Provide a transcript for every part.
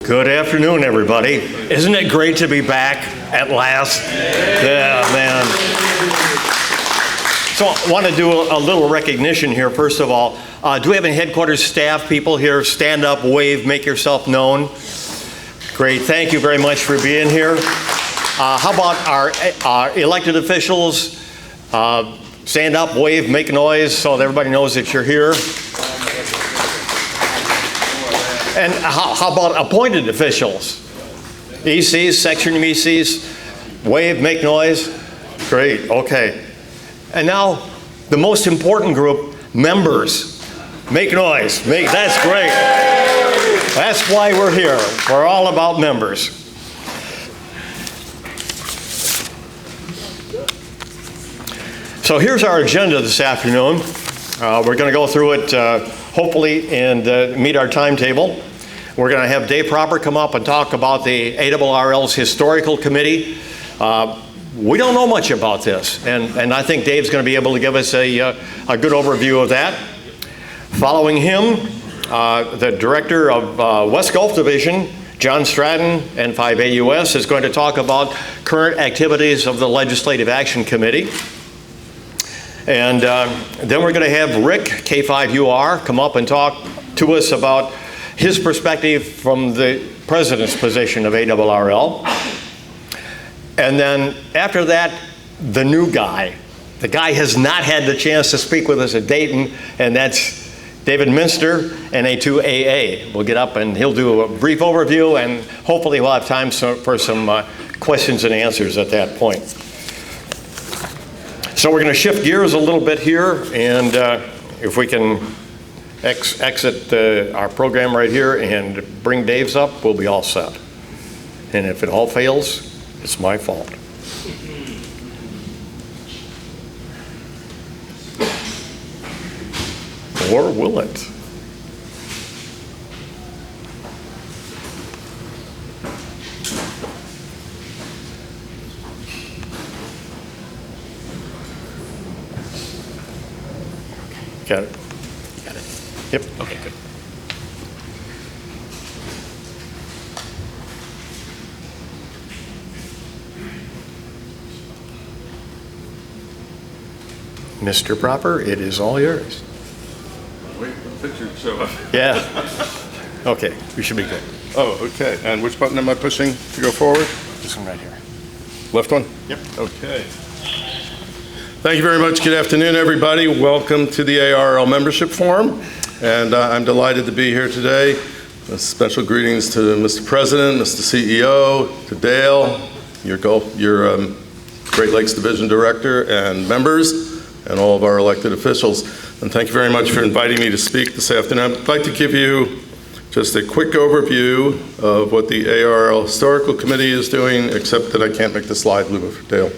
Good afternoon, everybody. Isn't it great to be back at last? Yeah, man. So I want to do a little recognition here, first of all. Do we have any headquarters staff people here? Stand up, wave, make yourself known. Great, thank you very much for being here. How about our elected officials? Stand up, wave, make noise so that everybody knows that you're here. And how about appointed officials? ECs, section ECs, wave, make noise. Great, okay. And now, the most important group, members. Make noise, that's great. That's why we're here. We're all about members. So here's our agenda this afternoon. We're going to go through it hopefully and meet our timetable. We're going to have Dave Proper come up and talk about the ARRL's Historical Committee. We don't know much about this, and I think Dave's going to be able to give us a good overview of that. Following him, the director of West Gulf Division, John Stratton, N5AUS, is going to talk about current activities of the Legislative Action Committee. And then we're going to have Rick, K5UR, come up and talk to us about his perspective from the president's position of ARRL. And then after that, the new guy. The guy has not had the chance to speak with us at Dayton, and that's David Minster, NA2AA. We'll get up and he'll do a brief overview, and hopefully we'll have time for some questions and answers at that point. So we're going to shift gears a little bit here, and if we can exit our program right here and bring Dave's up, we'll be all set. And if it all fails, it's my fault. Or will it? Got it? Got it. Yep. Okay, good. Mr. Proper, it is all yours. Wait for the picture to show up. Yeah. Okay, we should be good. Oh, okay. And which button am I pushing to go forward? This one right here. Left one? Yep. Okay. Thank you very much. Good afternoon, everybody. Welcome to the ARRL Membership Forum. And I'm delighted to be here today. Special greetings to Mr. President, Mr. CEO, to Dale, your Great Lakes Division Director, and members, and all of our elected officials. And thank you very much for inviting me to speak this afternoon. I'd like to give you just a quick overview of what the ARRL Historical Committee is doing, except that I can't make the slide move, Dale.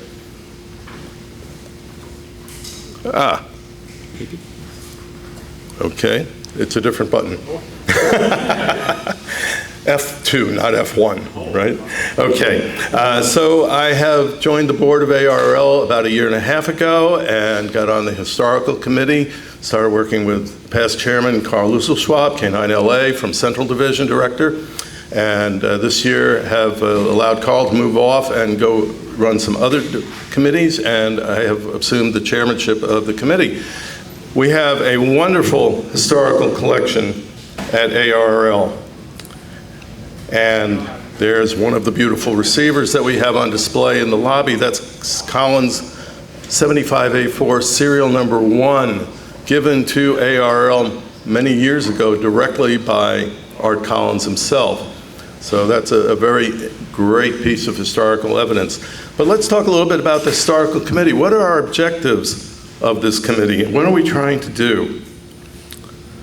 Okay, it's a different button. F2, not F1, right? Okay, so I have joined the board of ARRL about 1.5 years ago and got on the historical committee, started working with past chairman Carl Lusselschwab, K9LA, from Central Division Director, and this year have allowed Carl to move off and go run some other committees, and I have assumed the chairmanship of the committee. We have a wonderful historical collection at ARRL. And there's one of the beautiful receivers that we have on display in the lobby. That's Collins 75A4 serial number 1, given to ARRL many years ago directly by Art Collins himself. So that's a very great piece of historical evidence. But let's talk a little bit about the historical committee. What are our objectives of this committee? What are we trying to do?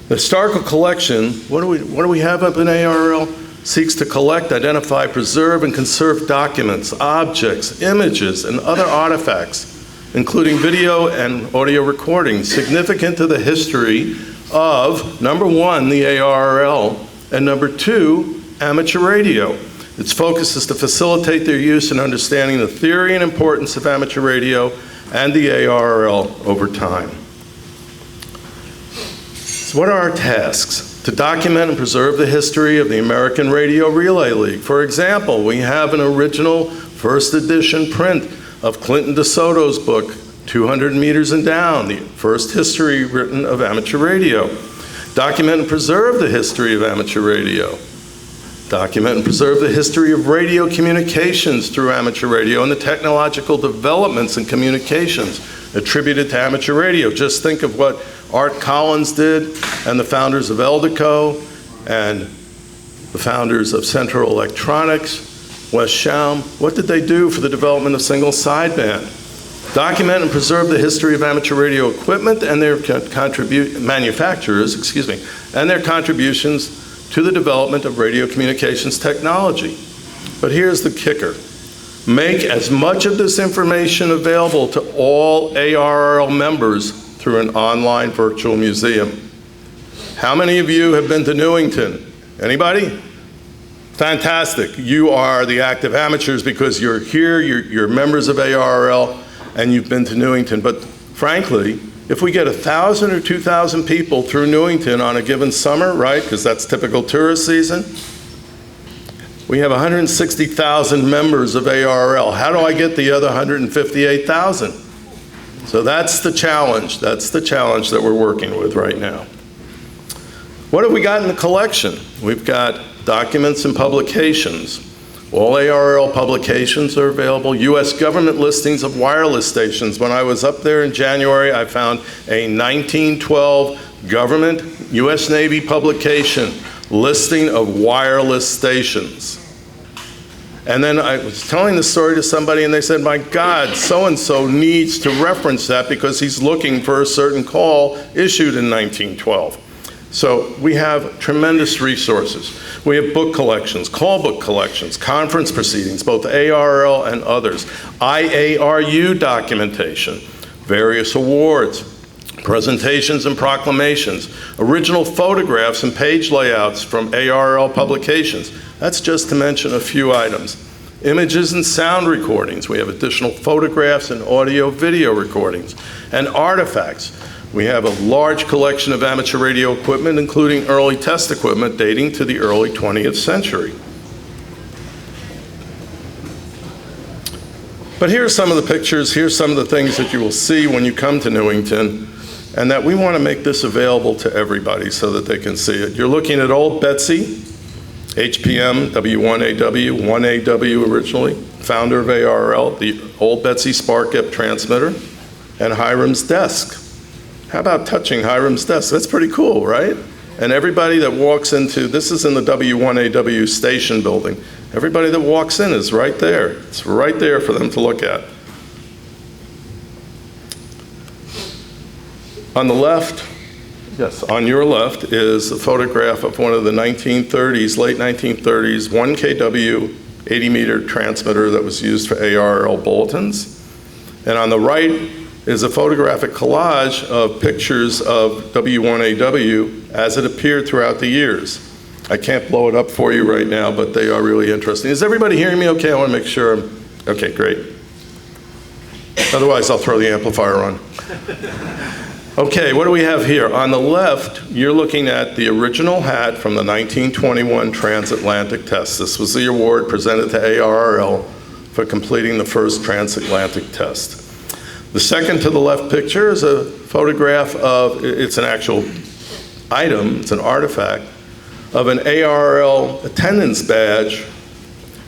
The historical collection, what do we have up in ARRL? Seeks to collect, identify, preserve, and conserve documents, objects, images, and other artifacts, including video and audio recordings, significant to the history of, number 1, the ARRL, and number 2, amateur radio. Its focus is to facilitate their use and understanding the theory and importance of amateur radio and the ARRL over time. So what are our tasks? to document and preserve the history of the American Radio Relay League. For example, we have an original first edition print of Clinton DeSoto's book, 200 Meters and Down, the first history written of amateur radio. Document and preserve the history of amateur radio. Document and preserve the history of radio communications through amateur radio and the technological developments in communications attributed to amateur radio. Just think of what Art Collins did and the founders of Eldeco and the founders of Central Electronics, Wes Schaum. What did they do for the development of single sideband? Document and preserve the history of amateur radio equipment and their manufacturers, and their contributions to the development of radio communications technology. But here's the kicker. Make as much of this information available to all ARRL members through an online virtual museum. How many of you have been to Newington? Anybody? Fantastic. You are the active amateurs because you're here, you're members of ARRL, and you've been to Newington. But frankly, if we get 1,000 or 2,000 people through Newington on a given summer, right, because that's typical tourist season, we have 160,000 members of ARRL. How do I get the other 158,000? So that's the challenge. That's the challenge that we're working with right now. What have we got in the collection? We've got documents and publications. All ARRL publications are available. U.S. government listings of wireless stations. When I was up there in January, I found a 1912 government U.S. Navy publication listing of wireless stations. And then I was telling the story to somebody and they said, my God, so-and-so needs to reference that because he's looking for a certain call issued in 1912. So we have tremendous resources. We have book collections, call book collections, conference proceedings, both ARRL and others, IARU documentation, various awards, presentations and proclamations, original photographs and page layouts from ARRL publications. That's just to mention a few items. Images and sound recordings. We have additional photographs and audio-video recordings. And artifacts. We have a large collection of amateur radio equipment, including early test equipment dating to the early 20th century. But here's some of the pictures, here's some of the things that you will see when you come to Newington, and that we want to make this available to everybody so that they can see it. You're looking at Old Betsy, HPM, W1AW, 1AW originally, founder of ARRL, the Old Betsy Spark-Ep transmitter, and Hiram's desk. How about touching Hiram's desk? That's pretty cool, right? And everybody that walks into, this is in the W1AW station building. Everybody that walks in is right there. It's right there for them to look at. On the left, yes, on your left is a photograph of one of the 1930s, late 1930s, 1 kW 80-meter transmitter that was used for ARRL bulletins. And on the right is a photographic collage of pictures of W1AW as it appeared throughout the years. I can't blow it up for you right now, but they are really interesting. Is everybody hearing me okay? I want to make sure. Okay, great. Otherwise, I'll throw the amplifier on. Okay, what do we have here? On the left, you're looking at the original hat from the 1921 transatlantic test. This was the award presented to ARRL for completing the first transatlantic test. The second to the left picture is a photograph of, it's an actual item, it's an artifact, of an ARRL attendance badge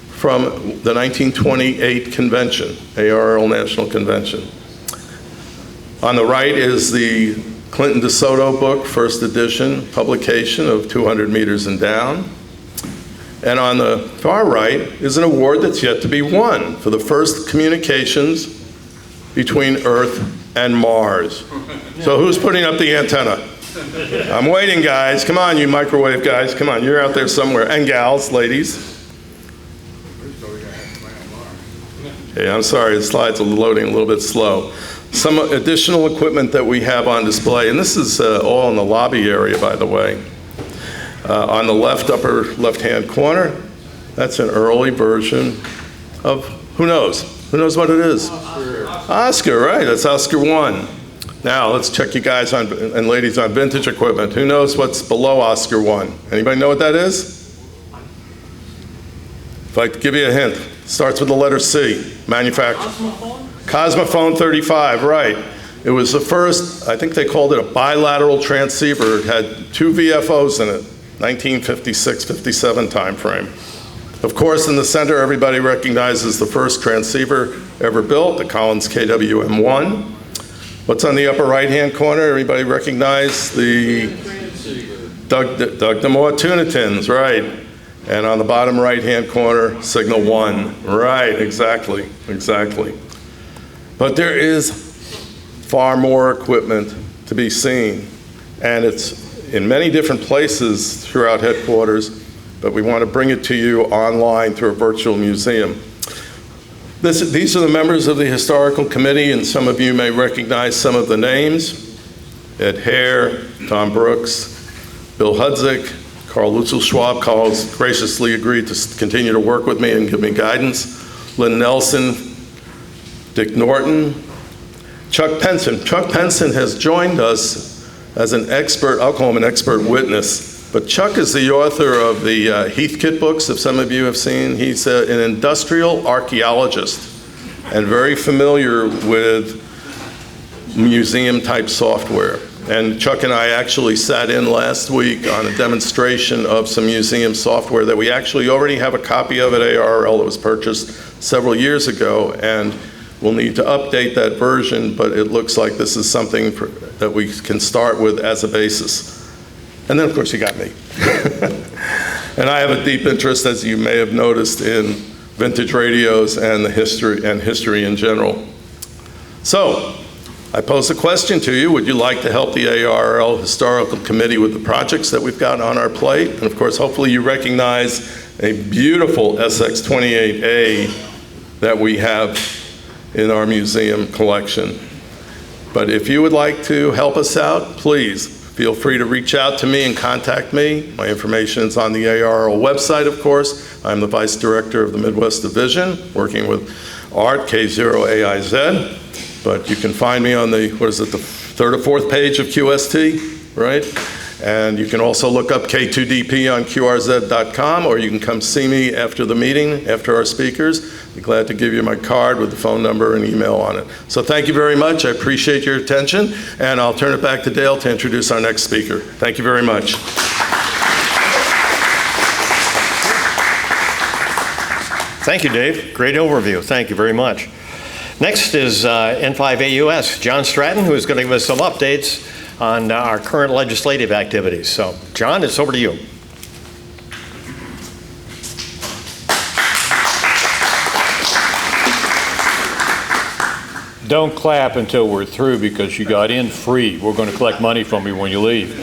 from the 1928 convention, ARRL National Convention. On the right is the Clinton DeSoto book, first edition, publication of 200 Meters and Down. And on the far right is an award that's yet to be won for the first communications between Earth and Mars. So who's putting up the antenna? I'm waiting, guys. Come on, you microwave guys. Come on, you're out there somewhere. And gals, ladies. Hey, I'm sorry, the slides are loading a little bit slow. Some additional equipment that we have on display, and this is all in the lobby area, by the way. On the left, upper left-hand corner, that's an early version of, who knows? Who knows what it is? Oscar, right, that's Oscar 1. Now, let's check you guys on, and ladies on vintage equipment. Who knows what's below Oscar 1? Anybody know what that is? If I could give you a hint, starts with the letter C, manufacturer. Cosmophone 35, right. It was the first, I think they called it a bilateral transceiver. It had 2 VFOs in it, 1956-57 time frame. Of course, in the center, everybody recognizes the first transceiver ever built, the Collins KWM1. What's on the upper right-hand corner? Everybody recognize the Doug DeMoore tuna tins, right? And on the bottom right-hand corner, signal 1. Right, exactly. But there is far more equipment to be seen, and it's in many different places throughout headquarters, but we want to bring it to you online through a virtual museum. These are the members of the Historical Committee, and some of you may recognize some of the names. Ed Hare, Tom Brooks, Bill Hudzik, Carl Lutzel Schwab. Carl's graciously agreed to continue to work with me and give me guidance. Lynn Nelson, Dick Norton, Chuck Penson. Chuck Penson has joined us as an expert, I'll call him an expert witness, but Chuck is the author of the Heathkit books, if some of you have seen. He's an industrial archaeologist and very familiar with museum-type software. And Chuck and I actually sat in last week on a demonstration of some museum software that we actually already have a copy of at ARRL that was purchased several years ago, and we'll need to update that version, but it looks like this is something that we can start with as a basis. And then, of course, you got me. And I have a deep interest, as you may have noticed, in vintage radios and history in general. So, I pose a question to you. Would you like to help the ARRL Historical Committee with the projects that we've got on our plate? And of course, hopefully you recognize a beautiful SX28A that we have in our museum collection. But if you would like to help us out, please feel free to reach out to me and contact me. My information is on the ARRL website, of course. I'm the Vice Director of the Midwest Division, working with ART, K0AIZ. But you can find me on the, the third or fourth page of QST, right? And you can also look up K2DP on QRZ.com, or you can come see me after the meeting, after our speakers. Be glad to give you my card with the phone number and email on it. So thank you very much. I appreciate your attention, and I'll turn it back to Dale to introduce our next speaker. Thank you very much. Thank you, Dave. Great overview. Thank you very much. Next is N5AUS, John Stratton, who is going to give us some updates on our current legislative activities. So, John, it's over to you. Don't clap until we're through, because you got in free. We're going to collect money from you when you leave.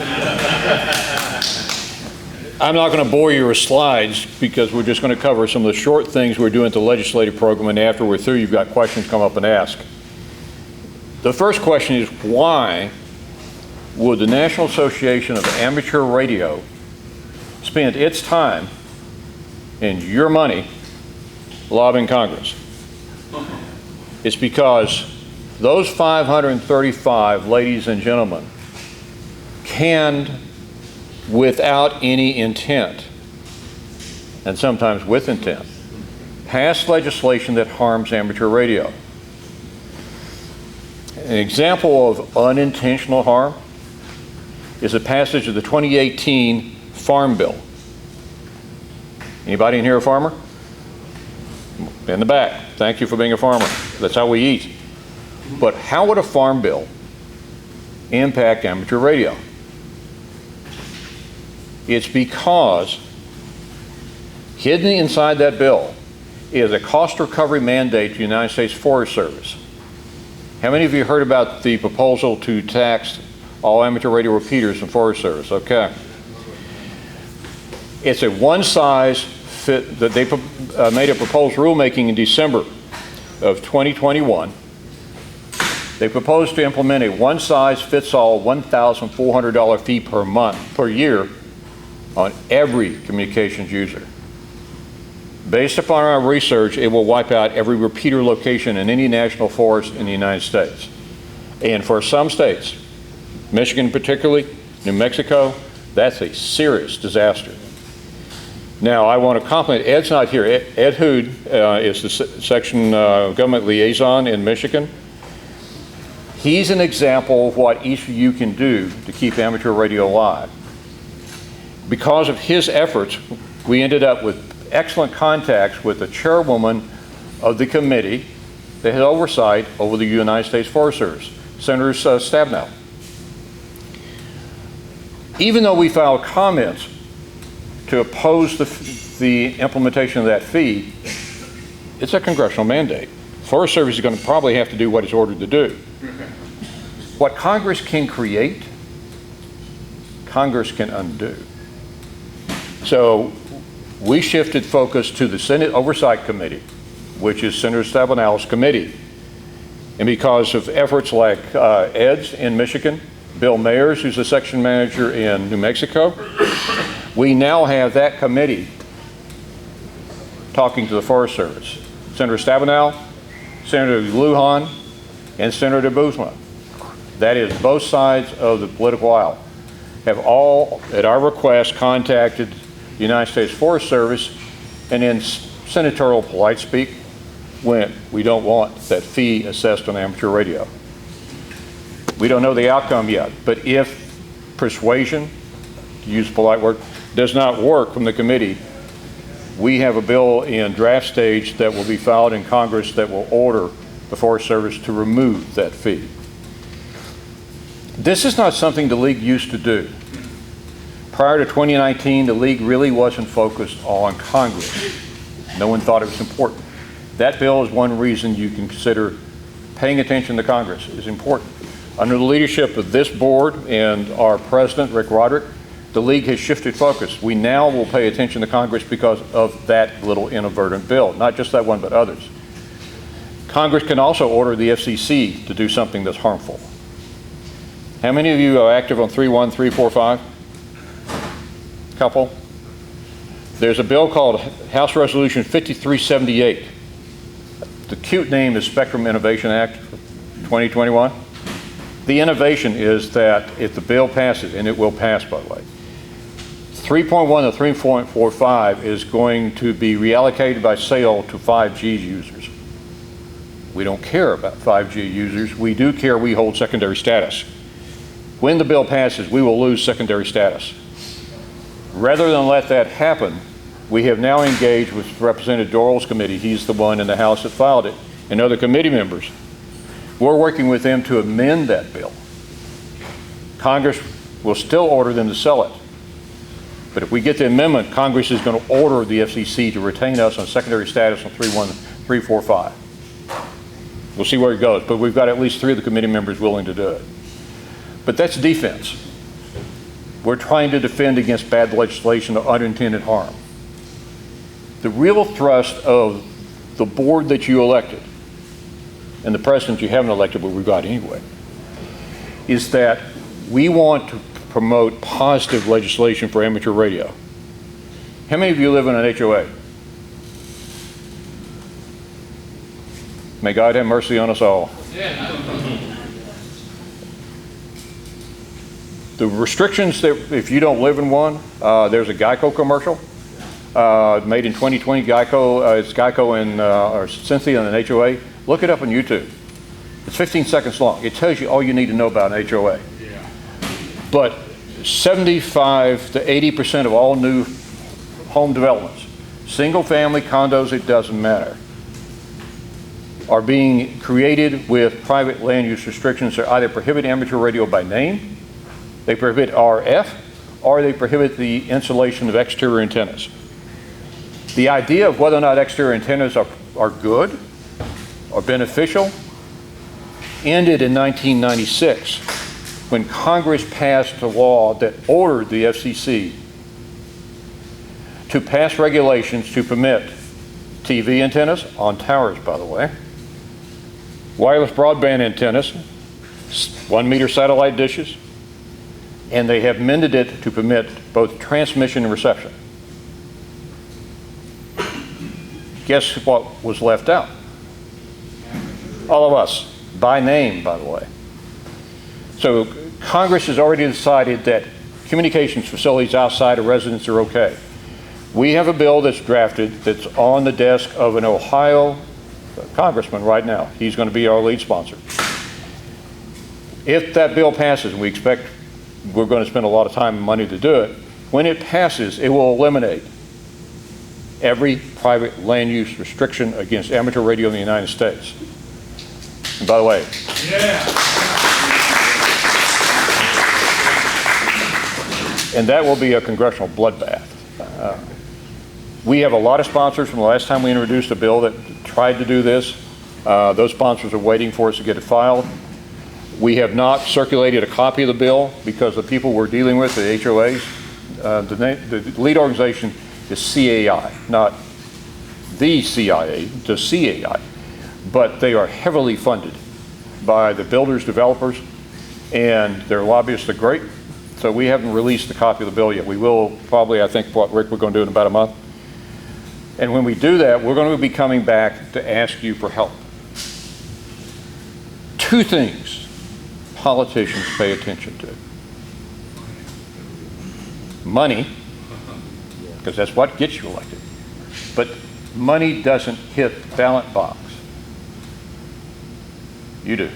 I'm not going to bore you with slides, because we're just going to cover some of the short things we're doing at the legislative program, and after we're through, you've got questions, come up and ask. The first question is, why would the National Association of Amateur Radio spend its time and your money lobbying Congress? It's because those 535 ladies and gentlemen can, without any intent, and sometimes with intent, pass legislation that harms amateur radio. An example of unintentional harm is a passage of the 2018 Farm Bill. Anybody in here a farmer? In the back. Thank you for being a farmer. That's how we eat. But how would a farm bill impact amateur radio? It's because hidden inside that bill is a cost recovery mandate to the United States Forest Service. How many of you heard about the proposal to tax all amateur radio repeaters in Forest Service? Okay. It's a one-size fit that they made a proposed rulemaking in December of 2021. They proposed to implement a one-size-fits-all $1,400 fee per year on every communications user. Based upon our research, it will wipe out every repeater location in any national forest in the United States. And for some states, Michigan particularly, New Mexico, that's a serious disaster. Now, I want to compliment, Ed's not here. Ed Hood is the section government liaison in Michigan. He's an example of what each of you can do to keep amateur radio alive. Because of his efforts, we ended up with excellent contacts with the chairwoman of the committee that had oversight over the United States Forest Service, Senator Stabenow. Even though we filed comments to oppose the implementation of that fee, it's a congressional mandate. Forest Service is going to probably have to do what it's ordered to do. What Congress can create, Congress can undo. So we shifted focus to the Senate Oversight Committee, which is Senator Stabenow's committee. And because of efforts like Ed's in Michigan, Bill Mayers, who's the section manager in New Mexico, we now have that committee talking to the Forest Service. Senator Stabenow, Senator Lujan, and Senator Boozma. That is both sides of the political aisle, have all, at our request, contacted the United States Forest Service, and in senatorial polite speak, went, we don't want that fee assessed on amateur radio. We don't know the outcome yet, but if persuasion, to use a polite word, does not work from the committee, we have a bill in draft stage that will be filed in Congress that will order the Forest Service to remove that fee. This is not something the League used to do. Prior to 2019, the League really wasn't focused on Congress. No one thought it was important. That bill is one reason you can consider paying attention to Congress is important. Under the leadership of this board and our president, Rick Roderick, the League has shifted focus. We now will pay attention to Congress because of that little inadvertent bill, not just that one, but others. Congress can also order the FCC to do something that's harmful. How many of you are active on 31345? Couple. There's a bill called House Resolution 5378. The cute name is Spectrum Innovation Act 2021. The innovation is that if the bill passes, and it will pass by the way, 3.1 to 3.45 is going to be reallocated by sale to 5G users. We don't care about 5G users. We do care we hold secondary status. When the bill passes, we will lose secondary status. Rather than let that happen, we have now engaged with Representative Dorrell's committee. He's the one in the House that filed it, and other committee members. We're working with them to amend that bill. Congress will still order them to sell it. But if we get the amendment, Congress is going to order the FCC to retain us on secondary status on 3.1.345. We'll see where it goes, but we've got at least 3 of the committee members willing to do it. But that's defense. We're trying to defend against bad legislation or unintended harm. The real thrust of the board that you elected, and the president you haven't elected, but we've got anyway, is that we want to promote positive legislation for amateur radio. How many of you live in an HOA? May God have mercy on us all. The restrictions that if you don't live in one, there's a Geico commercial made in 2020. Geico, it's Geico and or Cynthia and an HOA. Look it up on YouTube. It's 15 seconds long. It tells you all you need to know about an HOA. Yeah. But 75 to 80% of all new home developments, single family condos, it doesn't matter, are being created with private land use restrictions that either prohibit amateur radio by name, they prohibit RF, or they prohibit the installation of exterior antennas. The idea of whether or not exterior antennas are good or beneficial ended in 1996 when Congress passed a law that ordered the FCC to pass regulations to permit TV antennas, on towers by the way, wireless broadband antennas, 1 meter satellite dishes, and they have amended it to permit both transmission and reception. Guess what was left out? All of us, by name, by the way. So Congress has already decided that communications facilities outside of residence are okay. We have a bill that's drafted that's on the desk of an Ohio congressman right now. He's going to be our lead sponsor. If that bill passes, and we expect we're going to spend a lot of time and money to do it, when it passes, it will eliminate every private land use restriction against amateur radio in the United States. And by the way, and that will be a congressional bloodbath. We have a lot of sponsors from the last time we introduced a bill that tried to do this. Those sponsors are waiting for us to get it filed. We have not circulated a copy of the bill because the people we're dealing with, the HOAs, the lead organization is CAI, not the CIA, the CAI, but they are heavily funded by the builders, developers, and their lobbyists are great. So we haven't released a copy of the bill yet. We will probably, I think, what Rick, we're going to do in about a month. And when we do that, we're going to be coming back to ask you for help. Two things politicians pay attention to. Money, because that's what gets you elected. But money doesn't hit the ballot box. You do.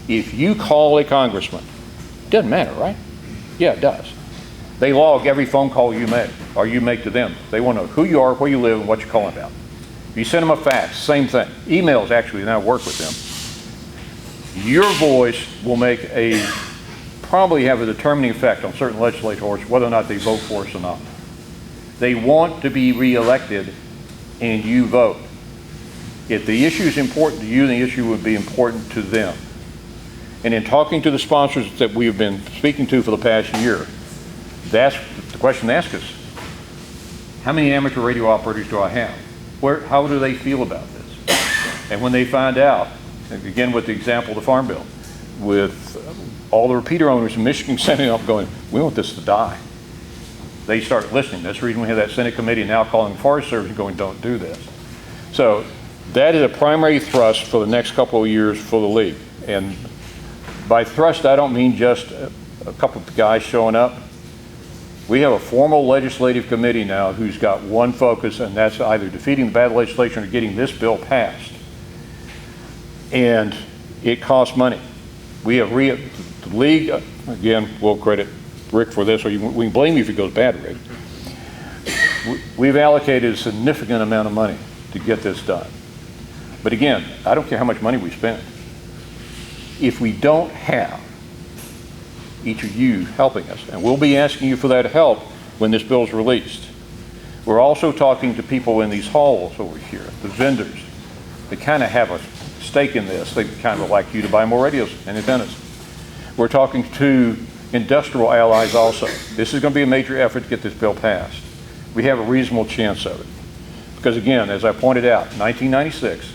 If you call a congressman, doesn't matter, right? Yeah, it does. They log every phone call you make, or you make to them. They want to know who you are, where you live, and what you're calling about. If you send them a fax, same thing. Emails actually now work with them. Your voice will probably have a determining effect on certain legislators whether or not they vote for us or not. They want to be reelected, and you vote. If the issue is important to you, the issue would be important to them. And in talking to the sponsors that we've been speaking to for the past year, that's the question they ask us. How many amateur radio operators do I have? How do they feel about this? And when they find out, again with the example of the Farm Bill, with all the repeater owners in Michigan standing up going, we want this to die. They start listening. That's the reason we have that Senate committee now calling the Forest Service and going, don't do this. So that is a primary thrust for the next couple of years for the league. And by thrust, I don't mean just a couple of guys showing up. We have a formal legislative committee now who's got one focus, and that's either defeating the bad legislation or getting this bill passed. And it costs money. We have the league, again, we'll credit Rick for this, or we can blame you if it goes bad, Rick. We've allocated a significant amount of money to get this done. But again, I don't care how much money we spend. If we don't have each of you helping us, and we'll be asking you for that help when this bill is released. We're also talking to people in these halls over here, the vendors. They kind of have a stake in this. They kind of like you to buy more radios and antennas. We're talking to industrial allies also. This is going to be a major effort to get this bill passed. We have a reasonable chance of it. Because again, as I pointed out, 1996,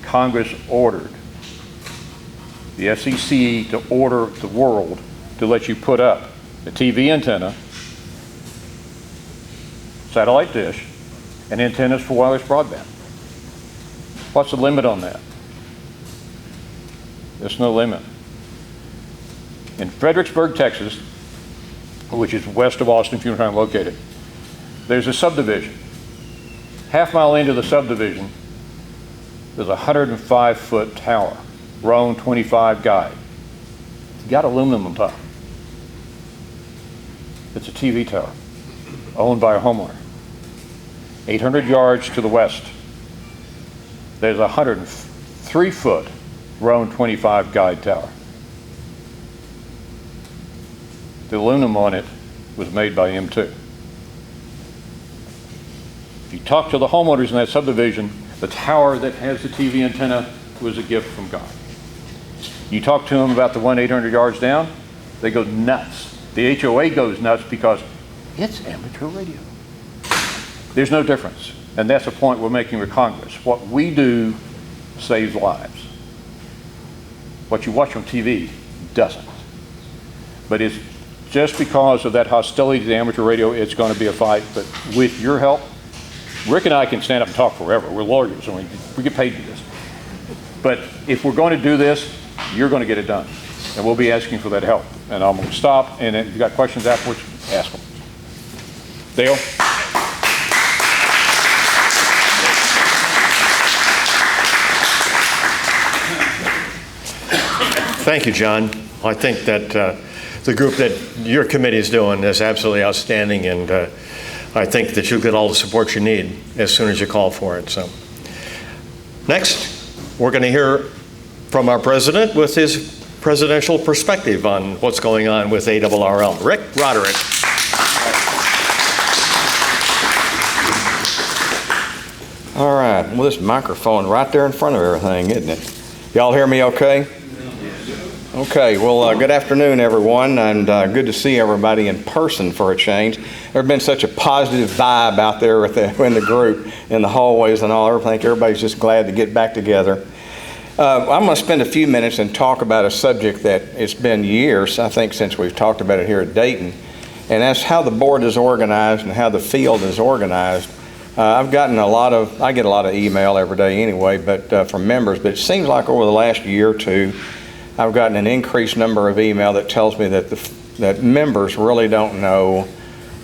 Congress ordered the FCC to order the world to let you put up a TV antenna, satellite dish, and antennas for wireless broadband. What's the limit on that? There's no limit. In Fredericksburg, Texas, which is west of Austin, if you're trying to locate it, there's a subdivision. Half-mile into the subdivision, there's a 105-foot tower, Roan 25 guide. It's got aluminum on top. It's a TV tower, owned by a homeowner. 800 yards to the west, there's a 103-foot Roan 25 guide tower. The aluminum on it was made by M2. If you talk to the homeowners in that subdivision, the tower that has the TV antenna was a gift from God. You talk to them about the one 800 yards down, they go nuts. The HOA goes nuts because it's amateur radio. There's no difference. And that's a point we're making with Congress. What we do saves lives. What you watch on TV doesn't. But it's just because of that hostility to amateur radio, it's going to be a fight. But with your help, Rick and I can stand up and talk forever. We're lawyers, and we get paid to do this. But if we're going to do this, you're going to get it done. And we'll be asking for that help. And I'm going to stop, and if you've got questions afterwards, ask them. Dale? Thank you, John. I think that the group that your committee is doing is absolutely outstanding, and I think that you'll get all the support you need as soon as you call for it. So, next, we're going to hear from our president with his presidential perspective on what's going on with ARRL. Roderick. All right, well, this microphone right there in front of everything, isn't it? Y'all hear me okay? Okay, well, good afternoon, everyone, and good to see everybody in person for a change. There's been such a positive vibe out there in the group, in the hallways and all. I think everybody's just glad to get back together. I'm going to spend a few minutes and talk about a subject that it's been years, I think, since we've talked about it here at Dayton, and that's how the board is organized and how the field is organized. I get a lot of email every day anyway, but from members, but it seems like over the last year or two, I've gotten an increased number of email that tells me that members really don't know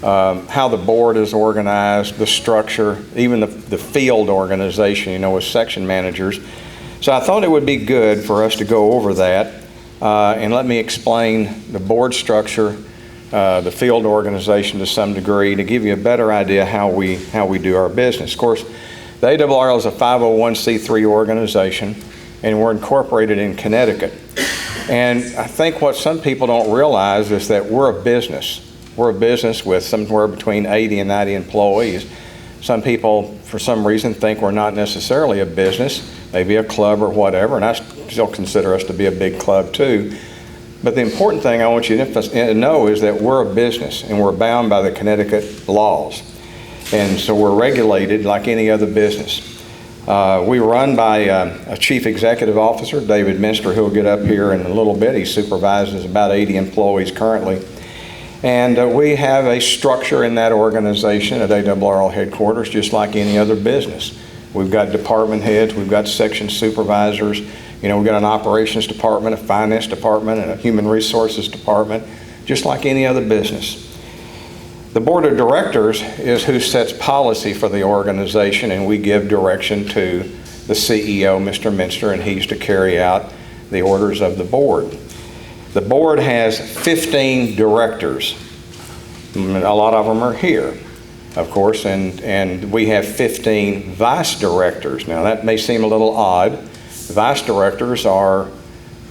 how the board is organized, the structure, even the field organization, with section managers. So I thought it would be good for us to go over that and let me explain the board structure, the field organization to some degree, to give you a better idea how we do our business. Of course, the ARRL is a 501c3 organization, and we're incorporated in Connecticut. And I think what some people don't realize is that we're a business. We're a business with somewhere between 80 and 90 employees. Some people, for some reason, think we're not necessarily a business, maybe a club or whatever, and I still consider us to be a big club too. But the important thing I want you to know is that we're a business, and we're bound by the Connecticut laws. And so we're regulated like any other business. We run by a chief executive officer, David Minster, who'll get up here in a little bit. He supervises about 80 employees currently. And we have a structure in that organization at ARRL headquarters, just like any other business. We've got department heads, we've got section supervisors, we've got an operations department, a finance department, and a human resources department, just like any other business. The board of directors is who sets policy for the organization, and we give direction to the CEO, Mr. Minster, and he's to carry out the orders of the board. The board has 15 directors. A lot of them are here, of course, and we have 15 vice directors. Now, that may seem a little odd. Vice directors are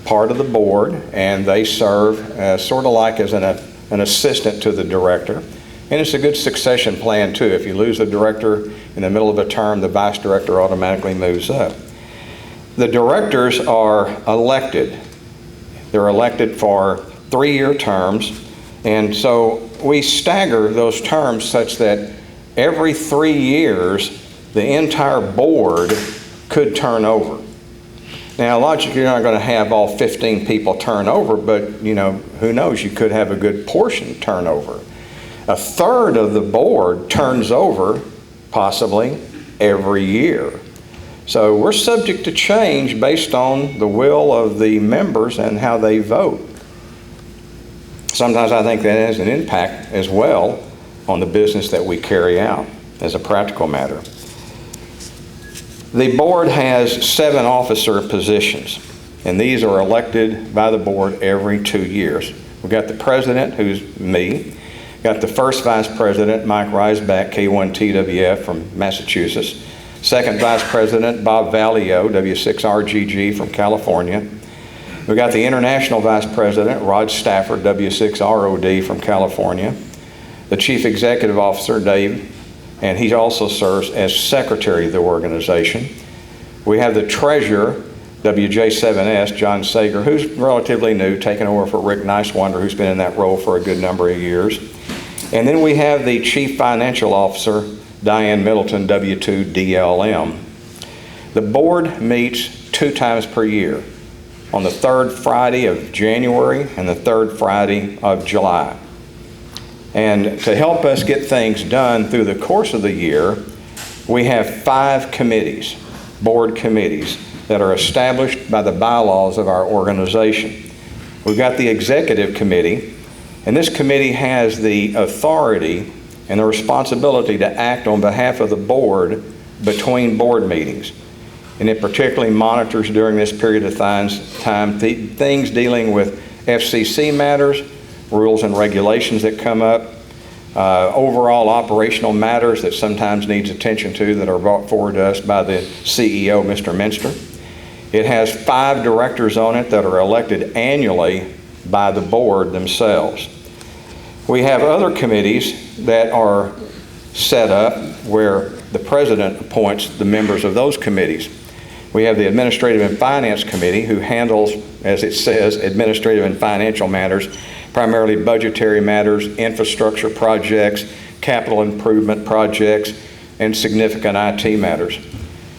part of the board, and they serve sort of like as an assistant to the director. And it's a good succession plan, too. If you lose a director in the middle of a term, the vice director automatically moves up. The directors are elected. They're elected for 3-year terms. And so we stagger those terms such that every 3 years, the entire board could turn over. Now, logically, you're not going to have all 15 people turn over, but, who knows? You could have a good portion turn over. A third of the board turns over, possibly, every year. So we're subject to change based on the will of the members and how they vote. Sometimes I think that has an impact as well on the business that we carry out as a practical matter. The board has 7 officer positions, and these are elected by the board every 2 years. We've got the president, who's me. Got the first vice president, Mike Reisbach, K1TWF from Massachusetts. Second vice president, Bob Valio, W6RGG from California. We got the international vice president, Rod Stafford, W6ROD from California. The chief executive officer, Dave, and he also serves as secretary of the organization. We have the treasurer, WJ7S, John Sager, who's relatively new, taking over for Rick Nicewander, who's been in that role for a good number of years. And then we have the chief financial officer, Diane Middleton, W2DLM. The board meets 2 times per year, on the 3rd Friday of January and the 3rd Friday of July. And to help us get things done through the course of the year, we have 5 committees, board committees. that are established by the bylaws of our organization. We've got the executive committee, and this committee has the authority and the responsibility to act on behalf of the board between board meetings. And it particularly monitors during this period of time things dealing with FCC matters, rules and regulations that come up, overall operational matters that sometimes needs attention to that are brought forward to us by the CEO, Mr. Minster. It has 5 directors on it that are elected annually by the board themselves. We have other committees that are set up where the president appoints the members of those committees. We have the Administrative and Finance Committee, who handles, as it says, administrative and financial matters, primarily budgetary matters, infrastructure projects, capital improvement projects, and significant IT matters.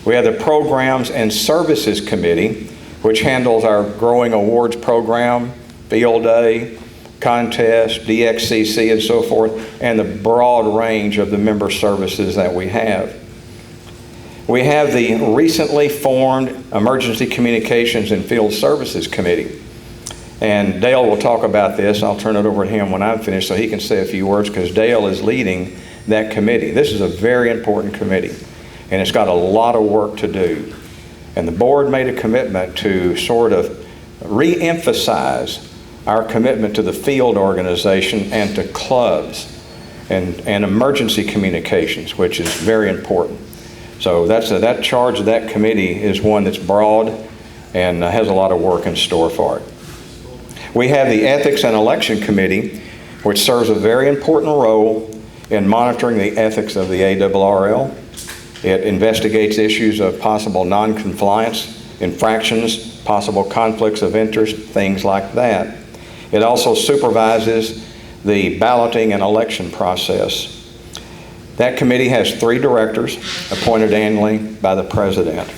We have the Programs and Services Committee, which handles our growing awards program, field day, contest, DXCC, and so forth, and the broad range of the member services that we have. We have the recently formed Emergency Communications and Field Services Committee. And Dale will talk about this. I'll turn it over to him when I'm finished so he can say a few words, because Dale is leading that committee. This is a very important committee, and it's got a lot of work to do. And the board made a commitment to sort of re-emphasize our commitment to the field organization and to clubs and emergency communications, which is very important. So that charge of that committee is one that's broad and has a lot of work in store for it. We have the Ethics and Election Committee, which serves a very important role in monitoring the ethics of the ARRL. It investigates issues of possible non-compliance, infractions, possible conflicts of interest, things like that. It also supervises the balloting and election process. That committee has 3 directors appointed annually by the president.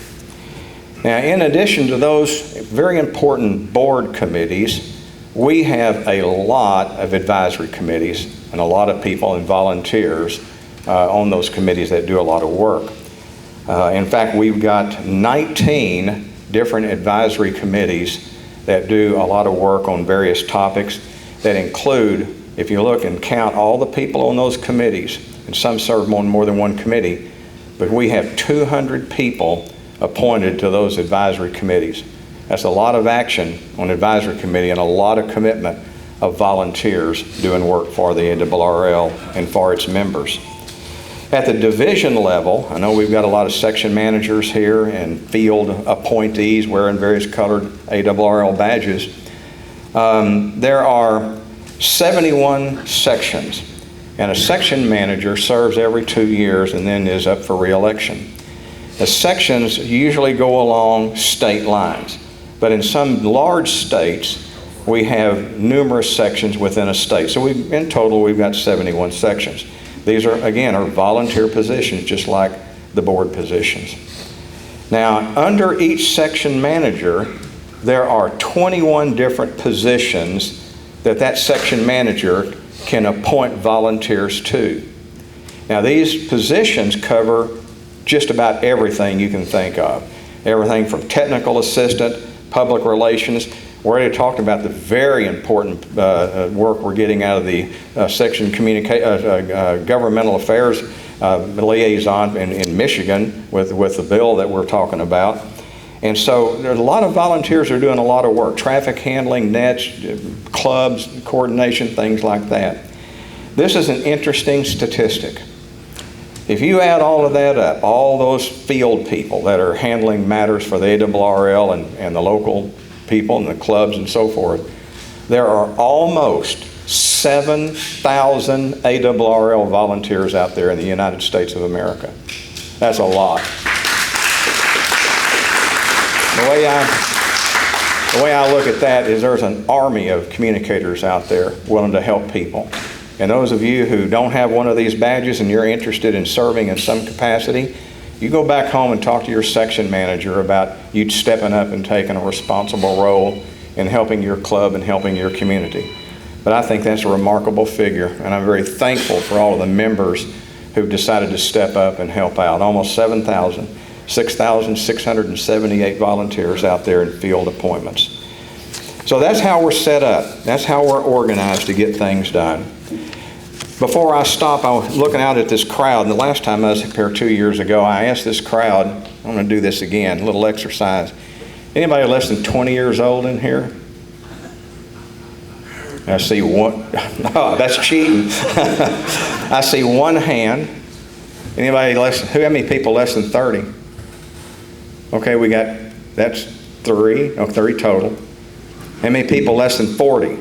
Now, in addition to those very important board committees, we have a lot of advisory committees and a lot of people and volunteers on those committees that do a lot of work. In fact, we've got 19 different advisory committees that do a lot of work on various topics that include, if you look and count all the people on those committees, and some serve on more than one committee, but we have 200 people appointed to those advisory committees. That's a lot of action on advisory committee and a lot of commitment of volunteers doing work for the ARRL and for its members. At the division level, I know we've got a lot of section managers here and field appointees wearing various colored ARRL badges. There are 71 sections, and a section manager serves every 2 years and then is up for re-election. The sections usually go along state lines, but in some large states, we have numerous sections within a state. So in total, we've got 71 sections. These are volunteer positions, just like the board positions. Now, under each section manager, there are 21 different positions that section manager can appoint volunteers to. Now, these positions cover just about everything you can think of. Everything from technical assistant, public relations. We already talked about the very important work we're getting out of the section governmental affairs liaison in Michigan with the bill that we're talking about. And so there's a lot of volunteers who are doing a lot of work, traffic handling, nets, clubs, coordination, things like that. This is an interesting statistic. If you add all of that up, all those field people that are handling matters for the ARRL and the local people and the clubs and so forth, there are almost 7,000 ARRL volunteers out there in the United States of America. That's a lot. The way I look at that is there's an army of communicators out there willing to help people. And those of you who don't have one of these badges and you're interested in serving in some capacity, you go back home and talk to your section manager about you stepping up and taking a responsible role in helping your club and helping your community. But I think that's a remarkable figure, and I'm very thankful for all of the members who've decided to step up and help out. Almost 7,000. 6,678 volunteers out there in field appointments. So that's how we're set up. That's how we're organized to get things done. Before I stop, I was looking out at this crowd, and the last time I was up here 2 years ago, I asked this crowd, I'm going to do this again, a little exercise. Anybody less than 20 years old in here? I see one. Oh, that's cheating. I see one hand. Anybody less? How many people less than 30? Okay, we got, that's 3. Oh, 3 total. How many people less than 40?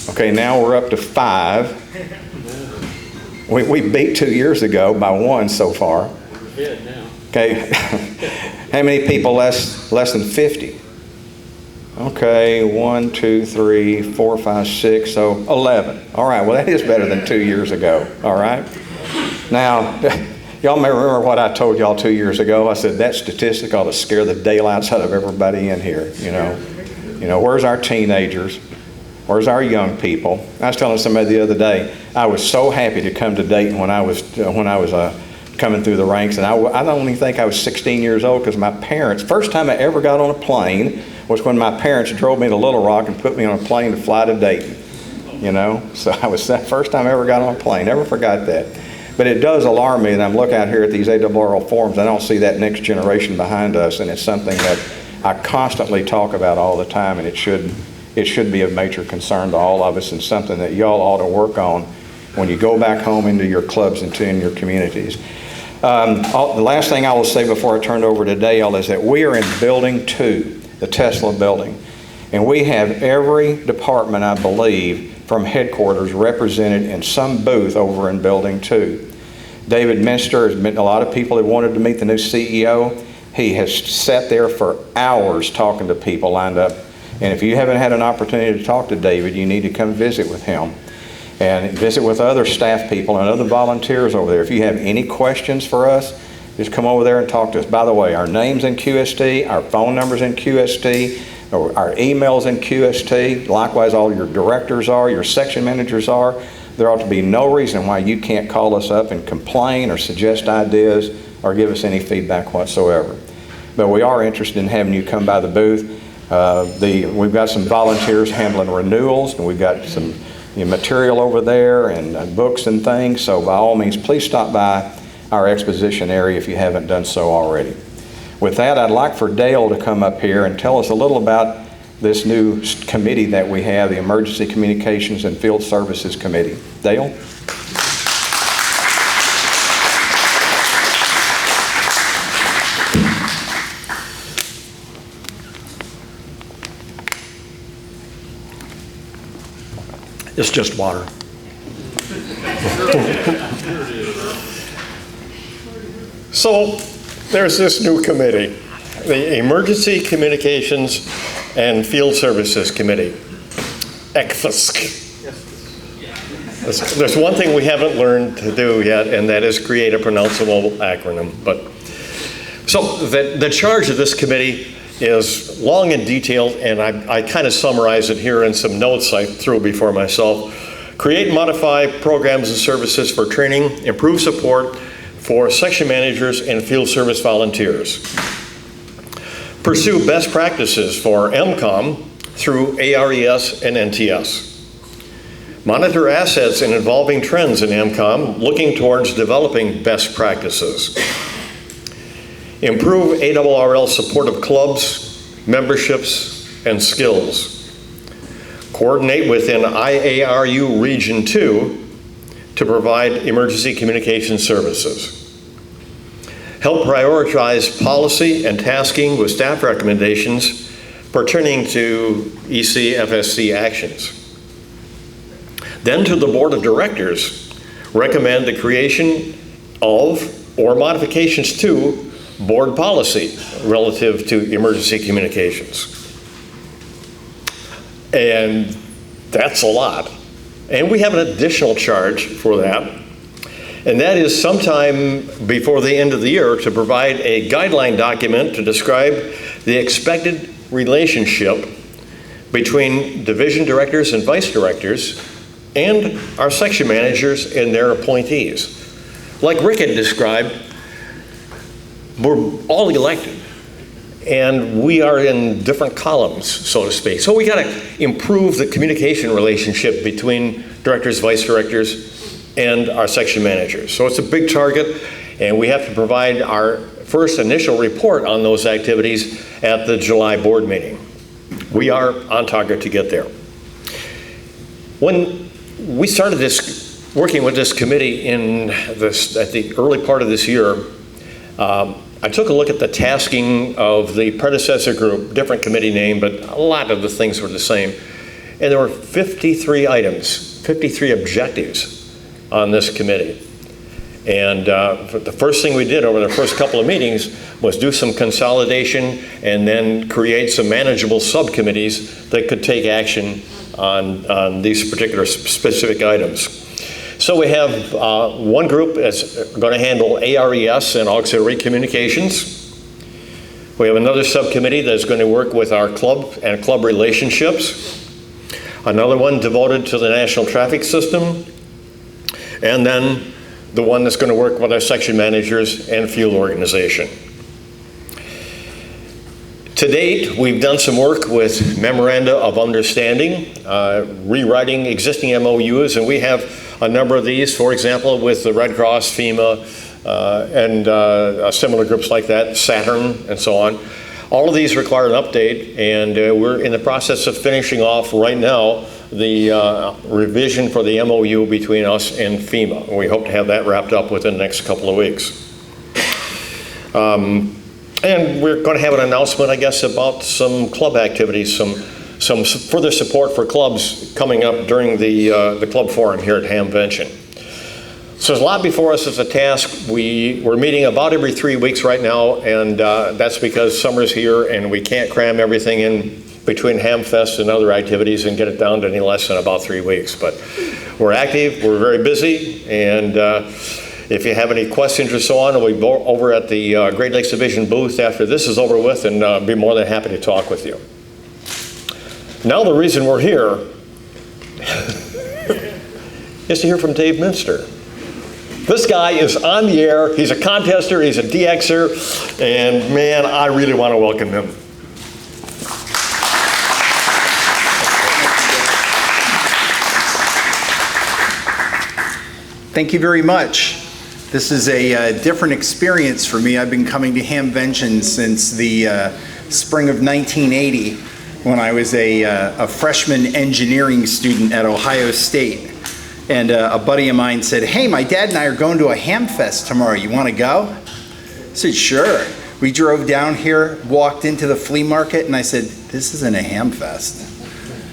Okay, now we're up to 5. We beat 2 years ago by 1 so far. Okay, how many people less than 50? Okay, 1, 2, 3, 4, 5, 6, so 11. All right, well that is better than 2 years ago, all right? Now, y'all may remember what I told y'all 2 years ago. I said that statistic ought to scare the daylights out of everybody in here, you know. Where's our teenagers? Where's our young people? I was telling somebody the other day, I was so happy to come to Dayton when I was coming through the ranks, and I don't even think I was 16 years old because my parents, first time I ever got on a plane was when my parents drove me to Little Rock and put me on a plane to fly to Dayton, you know. So I was that first time I ever got on a plane, never forgot that. But it does alarm me that I'm looking out here at these ARRL forums, I don't see that next generation behind us, and it's something that I constantly talk about all the time, and it should be of major concern to all of us and something that y'all ought to work on when you go back home into your clubs and in your communities. The last thing I will say before I turn it over to Dale is that we are in Building 2, the Tesla building, and we have every department, I believe, from headquarters represented in some booth over in Building 2. David Minster has met a lot of people that wanted to meet the new CEO. He has sat there for hours talking to people lined up. And if you haven't had an opportunity to talk to David, you need to come visit with him and visit with other staff people and other volunteers over there. If you have any questions for us, just come over there and talk to us. By the way, our name's in QST, our phone number's in QST, our email's in QST. Likewise, all your directors are, your section managers are. There ought to be no reason why you can't call us up and complain or suggest ideas or give us any feedback whatsoever. But we are interested in having you come by the booth. We've got some volunteers handling renewals, and we've got some material over there and books and things. So by all means, please stop by our exposition area if you haven't done so already. With that, I'd like for Dale to come up here and tell us a little about this new committee that we have, the Emergency Communications and Field Services Committee. Dale? It's just water. So there's this new committee, the Emergency Communications and Field Services Committee, ECFSC. There's one thing we haven't learned to do yet, and that is create a pronounceable acronym. So the charge of this committee is long and detailed, and I kind of summarize it here in some notes I threw before myself. Create and modify programs and services for training, improve support for section managers and field service volunteers. Pursue best practices for MCOM through ARRL and NTS. Monitor assets and evolving trends in MCOM, looking towards developing best practices. Improve ARRL support of clubs, memberships, and skills. Coordinate within IARU Region 2 to provide emergency communication services. Help prioritize policy and tasking with staff recommendations pertaining to ECFSC actions. Then to the Board of Directors, recommend the creation of or modifications to board policy relative to emergency communications. And that's a lot. And we have an additional charge for that. And that is sometime before the end of the year to provide a guideline document to describe the expected relationship between division directors and vice directors and our section managers and their appointees. Like Rick had described, we're all elected. And we are in different columns, so to speak. So we got to improve the communication relationship between directors, vice directors, and our section managers. So it's a big target, and we have to provide our first initial report on those activities at the July board meeting. We are on target to get there. When we started working with this committee at the early part of this year, I took a look at the tasking of the predecessor group, different committee name, but a lot of the things were the same. And there were 53 items, 53 objectives on this committee. And the first thing we did over the first couple of meetings was do some consolidation and then create some manageable subcommittees that could take action on these particular specific items. So we have one group that's going to handle ARES and auxiliary communications. We have another subcommittee that's going to work with our club and club relationships. Another one devoted to the national traffic system. And then the one that's going to work with our section managers and field organization. To date, we've done some work with memoranda of understanding, rewriting existing MOUs, and we have a number of these, for example, with the Red Cross, FEMA, and similar groups like that, Saturn, and so on. All of these require an update, and we're in the process of finishing off right now the revision for the MOU between us and FEMA. We hope to have that wrapped up within the next couple of weeks. And we're going to have an announcement, I guess, about some club activities, some further support for clubs coming up during the club forum here at Hamvention. So there's a lot before us as a task. We're meeting about every 3 weeks right now, and that's because summer's here and we can't cram everything in between Hamfest and other activities and get it down to any less than about 3 weeks. But we're active, we're very busy, and if you have any questions or so on, we'll be over at the Great Lakes Division booth after this is over with, and be more than happy to talk with you. Now the reason we're here is to hear from Dave Minster. This guy is on the air, he's a contester, he's a DXer, and man, I really want to welcome him. Thank you very much. This is a different experience for me. I've been coming to Hamvention since the spring of 1980 when I was a freshman engineering student at Ohio State. And a buddy of mine said, "Hey, my dad and I are going to a Hamfest tomorrow. You want to go?" I said, "Sure." We drove down here, walked into the flea market, and I said, "This isn't a Hamfest.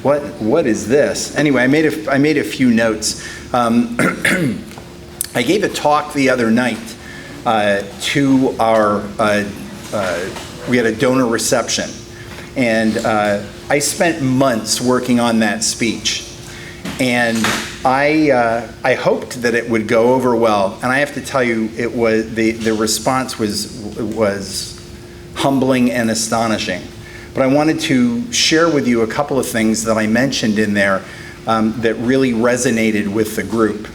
What is this?" Anyway, I made a few notes. I gave a talk the other night to our, we had a donor reception, and I spent months working on that speech. And I hoped that it would go over well, and I have to tell you, it was the response was humbling and astonishing. But I wanted to share with you a couple of things that I mentioned in there that really resonated with the group.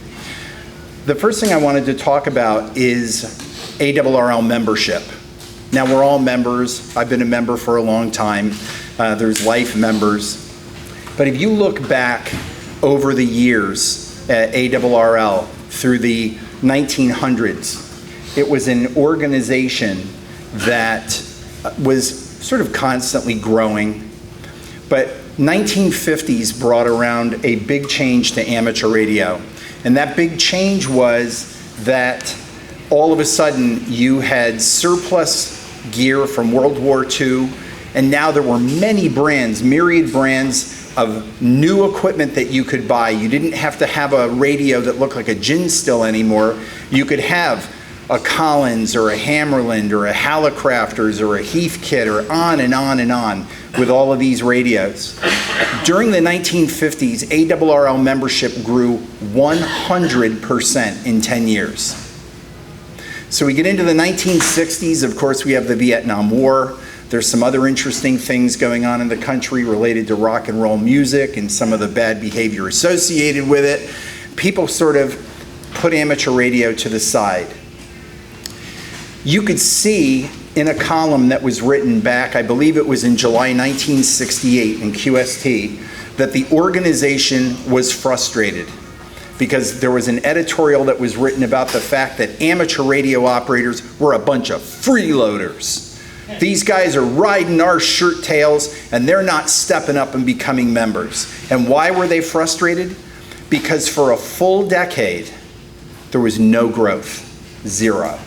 The first thing I wanted to talk about is ARRL membership. Now, we're all members. I've been a member for a long time. There's life members. But if you look back over the years at ARRL through the 1900s, it was an organization that was sort of constantly growing. But 1950s brought around a big change to amateur radio. And that big change was that all of a sudden you had surplus gear from World War II, and now there were many brands, myriad brands of new equipment that you could buy. You didn't have to have a radio that looked like a gin still anymore. You could have a Collins or a Hammerland or a Hallicrafters or a Heathkit or on and on and on with all of these radios. During the 1950s, ARRL membership grew 100% in 10 years. So we get into the 1960s, of course we have the Vietnam War. There's some other interesting things going on in the country related to rock and roll music and some of the bad behavior associated with it. People sort of put amateur radio to the side. you could see in a column that was written back, I believe it was in July 1968 in QST, that the organization was frustrated because there was an editorial that was written about the fact that amateur radio operators were a bunch of freeloaders. These guys are riding our shirt tails and they're not stepping up and becoming members. And why were they frustrated? Because for a full decade, there was no growth, zero.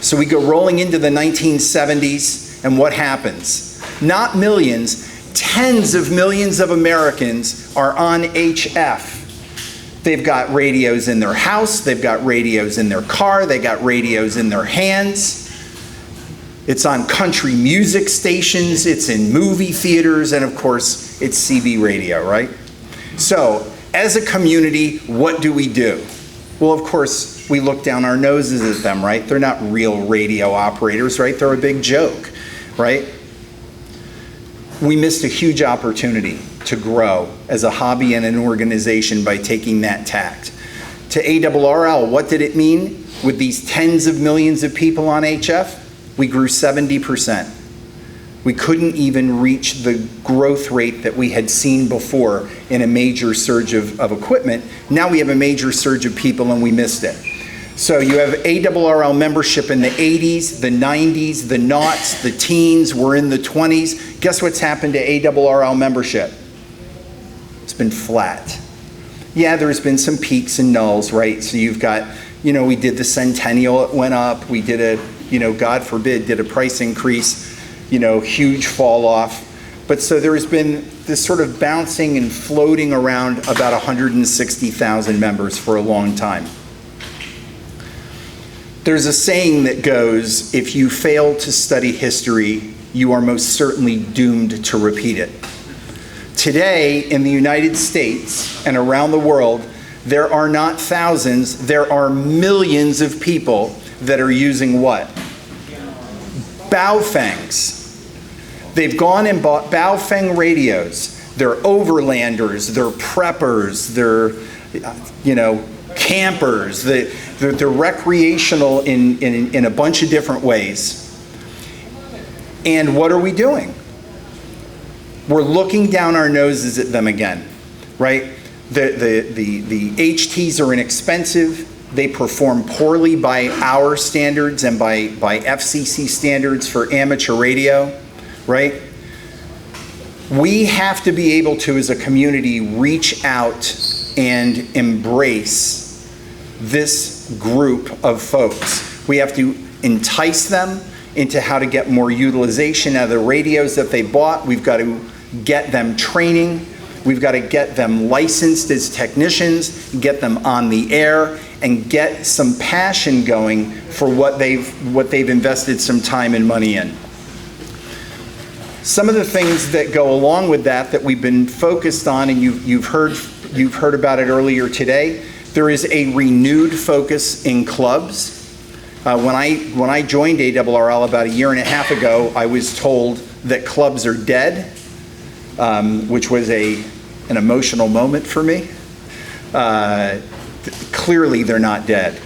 So we go rolling into the 1970s, and what happens? Not millions, tens of millions of Americans are on HF. They've got radios in their house, they've got radios in their car, they got radios in their hands. It's on country music stations, it's in movie theaters, and of course, it's CB radio, right? So, as a community, what do? Well, of course, we look down our noses at them, right? They're not real radio operators, right? They're a big joke, right? We missed a huge opportunity to grow as a hobby and an organization by taking that tact. To ARRL, what did it mean? With these tens of millions of people on HF, we grew 70%. We couldn't even reach the growth rate that we had seen before in a major surge of equipment. Now we have a major surge of people and we missed it. So you have ARRL membership in the 80s, the 90s, the noughts, the teens, we're in the 20s. Guess what's happened to ARRL membership? It's been flat. Yeah, there's been some peaks and nulls, right? So you've got, we did the centennial, it went up. We did a, God forbid, did a price increase, huge fall off. But so there has been this sort of bouncing and floating around about 160,000 members for a long time. There's a saying that goes, if you fail to study history, you are most certainly doomed to repeat it. Today, in the United States and around the world, there are not thousands, there are millions of people that are using what? Baofengs. They've gone and bought Baofeng radios. They're overlanders, they're preppers, they're, campers, they're recreational in a bunch of different ways. And what are we doing? We're looking down our noses at them again, right? The HTs are inexpensive. They perform poorly by our standards and by FCC standards for amateur radio, right? We have to be able to, as a community, reach out and embrace this group of folks. We have to entice them into how to get more utilization out of the radios that they bought. We've got to get them training. We've got to get them licensed as technicians, get them on the air, and get some passion going for what they've invested some time and money in. Some of the things that go along with that we've been focused on, and you've heard about it earlier today, there is a renewed focus in clubs. When I joined ARRL about a year and a half ago, I was told that clubs are dead, which was an emotional moment for me. Clearly, they're not dead.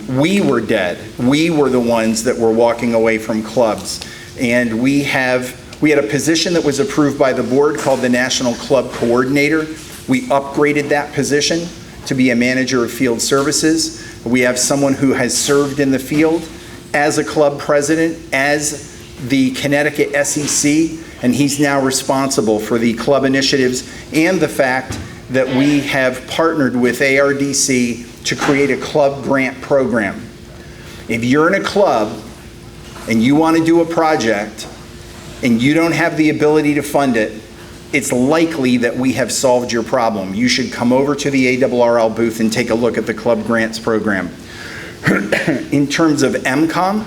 We were dead. We were the ones that were walking away from clubs. And we had a position that was approved by the board called the National Club Coordinator. We upgraded that position to be a manager of field services. We have someone who has served in the field as a club president, as the Connecticut SEC, and he's now responsible for the club initiatives and the fact that we have partnered with ARDC to create a club grant program. If you're in a club and you want to do a project and you don't have the ability to fund it, it's likely that we have solved your problem. You should come over to the ARRL booth and take a look at the club grants program. In terms of MCOM,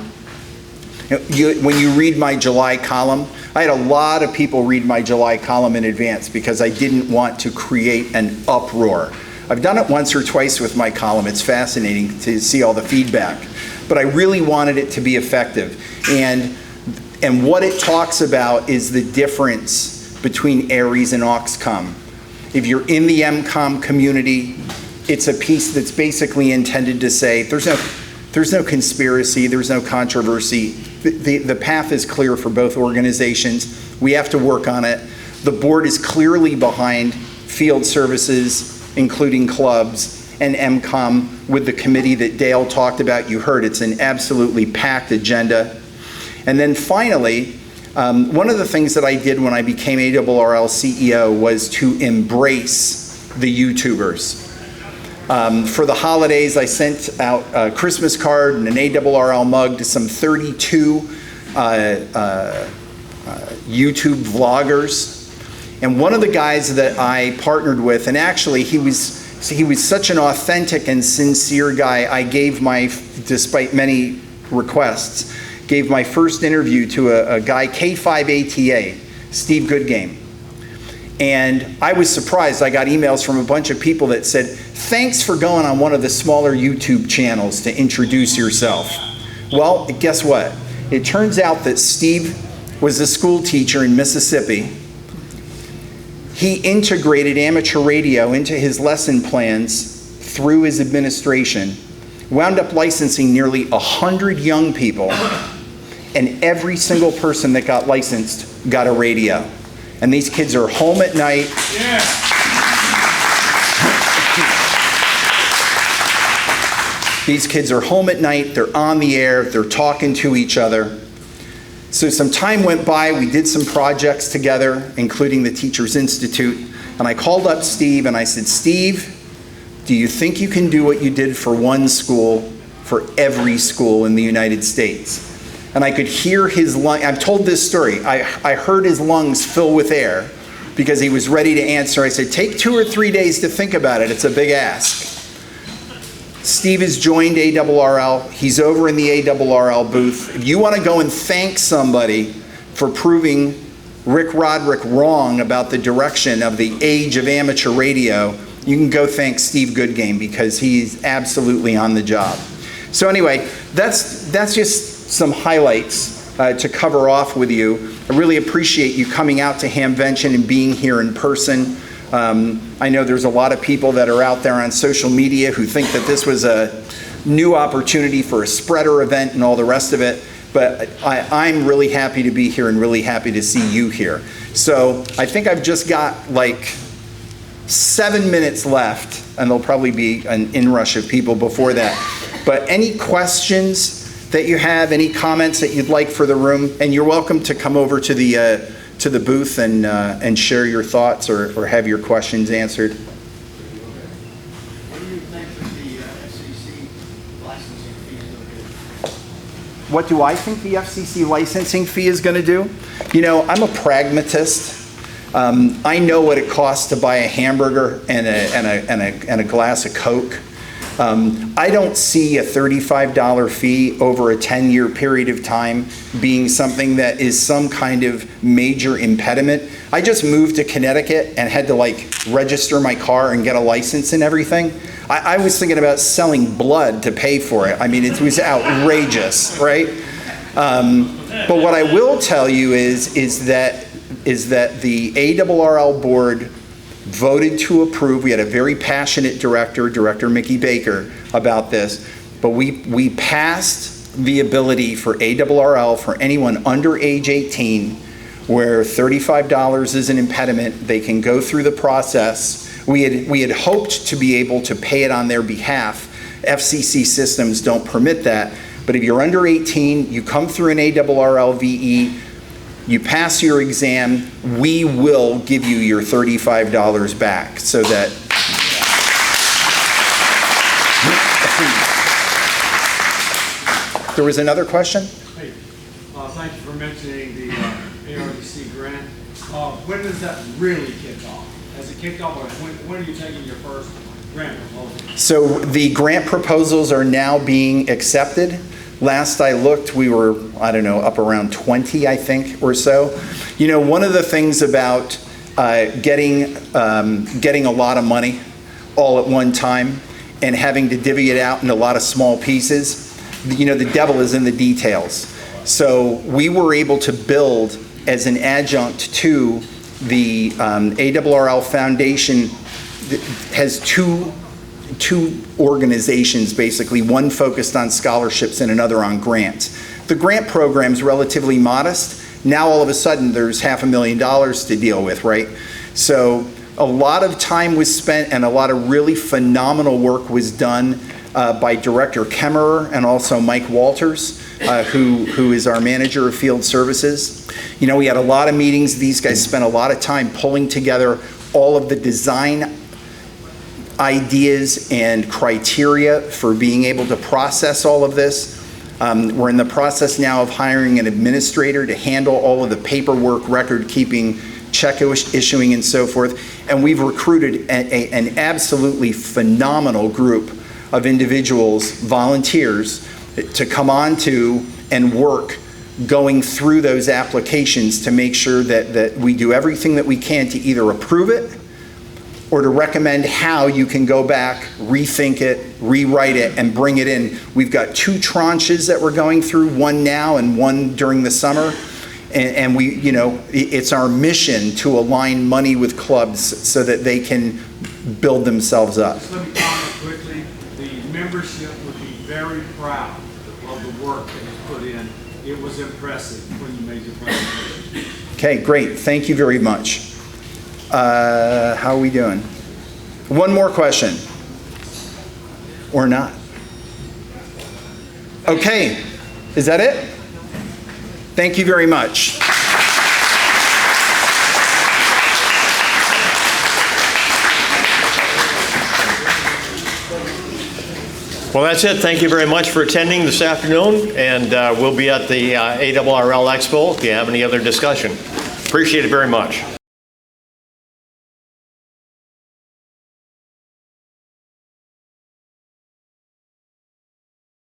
when you read my July column, I had a lot of people read my July column in advance because I didn't want to create an uproar. I've done it once or twice with my column. It's fascinating to see all the feedback. But I really wanted it to be effective. And what it talks about is the difference between ARES and AUXCOM. If you're in the MCOM community, it's a piece that's basically intended to say there's There's no conspiracy, there's no controversy. The path is clear for both organizations. We have to work on it. The board is clearly behind field services, including clubs, and MCOM with the committee that Dale talked about. You heard it's an absolutely packed agenda. And then finally, one of the things that I did when I became ARRL CEO was to embrace the YouTubers. For the holidays, I sent out a Christmas card and an ARRL mug to some 32 YouTube vloggers. And one of the guys that I partnered with, and actually he was such an authentic and sincere guy, I gave despite many requests, gave my first interview to a guy, K5ATA, Steve Goodgame. And I was surprised. I got emails from a bunch of people that said, thanks for going on one of the smaller YouTube channels to introduce yourself. Well, guess what? It turns out that Steve was a school teacher in Mississippi. He integrated amateur radio into his lesson plans through his administration, wound up licensing nearly 100 young people, and every single person that got licensed got a radio. And these kids are home at night. Yeah. These kids are home at night, they're on the air, they're talking to each other. So some time went by, we did some projects together, including the Teachers Institute, and I called up Steve and I said, Steve, do you think you can do what you did for one school for every school in the United States? And I could hear his lungs. I've told this story. I heard his lungs fill with air because he was ready to answer. I said, take 2 or 3 days to think about it. It's a big ask. Steve has joined ARRL. He's over in the ARRL booth. If you want to go and thank somebody for proving Rick Roderick wrong about the direction of the age of amateur radio, you can go thank Steve Goodgame because he's absolutely on the job. So anyway, that's just some highlights to cover off with you. I really appreciate you coming out to Hamvention and being here in person. I know there's a lot of people that are out there on social media who think that this was a new opportunity for a spreader event and all the rest of it, but I'm really happy to be here and really happy to see you here. So I think I've just got like 7 minutes left, and there'll probably be an inrush of people before that. But any questions that you have, any comments that you'd like for the room, and you're welcome to come over to the booth and share your thoughts or have your questions answered. What do you think that the FCC licensing fee is going to do? What do I think the FCC licensing fee is going to do? You know, I'm a pragmatist. I know what it costs to buy a hamburger and a glass of Coke. I don't see a $35 fee over a 10-year period of time being something that is some kind of major impediment. I just moved to Connecticut and had to register my car and get a license and everything. I was thinking about selling blood to pay for it. I mean, it was outrageous, right? But what I will tell you is that the ARRL board voted to approve. We had a very passionate Director Mickey Baker, about this, but we passed the ability for ARRL, for anyone under age 18, where $35 is an impediment, they can go through the process. We had hoped to be able to pay it on their behalf. FCC systems don't permit that, but if you're under 18, you come through an ARRL VE, you pass your exam, we will give you your $35 back so that. There was another question? Hey, thank you for mentioning the ARDC grant. When does that really kick off? Has it kicked off, or when are you taking your first grant proposal? So the grant proposals are now being accepted. Last I looked, we were, I don't know, up around 20, I think, or so. You know, one of the things about getting a lot of money all at one time and having to divvy it out in a lot of small pieces, you know, the devil is in the details. So we were able to build as an adjunct to the ARRL Foundation has two two organizations, basically, one focused on scholarships and another on grants. The grant program's relatively modest. Now all of a sudden there's $500,000 to deal with, right? So a lot of time was spent and a lot of really phenomenal work was done by Director Kemmerer and also Mike Walters, who is our manager of field services. You know, we had a lot of meetings. These guys spent a lot of time pulling together all of the design ideas and criteria for being able to process all of this. We're in the process now of hiring an administrator to handle all of the paperwork, record keeping, check issuing, and so forth. And we've recruited an absolutely phenomenal group of individuals, volunteers, to come on to and work going through those applications to make sure that we do everything that we can to either approve it or to recommend how you can go back, rethink it, rewrite it, and bring it in. We've got 2 tranches that we're going through, one now and one during the summer. And we, you know, it's our mission to align money with clubs so that they can build themselves up. Just let me comment quickly. The membership would be very proud of the work that was put in. It was impressive when you made your presentation. Okay, great. Thank you very much. How are we doing? One more question. Or not? Okay. Is that it? Thank you very much. Well, that's it. Thank you very much for attending this afternoon, and we'll be at the ARRL Expo if you have any other discussion. Appreciate it very much.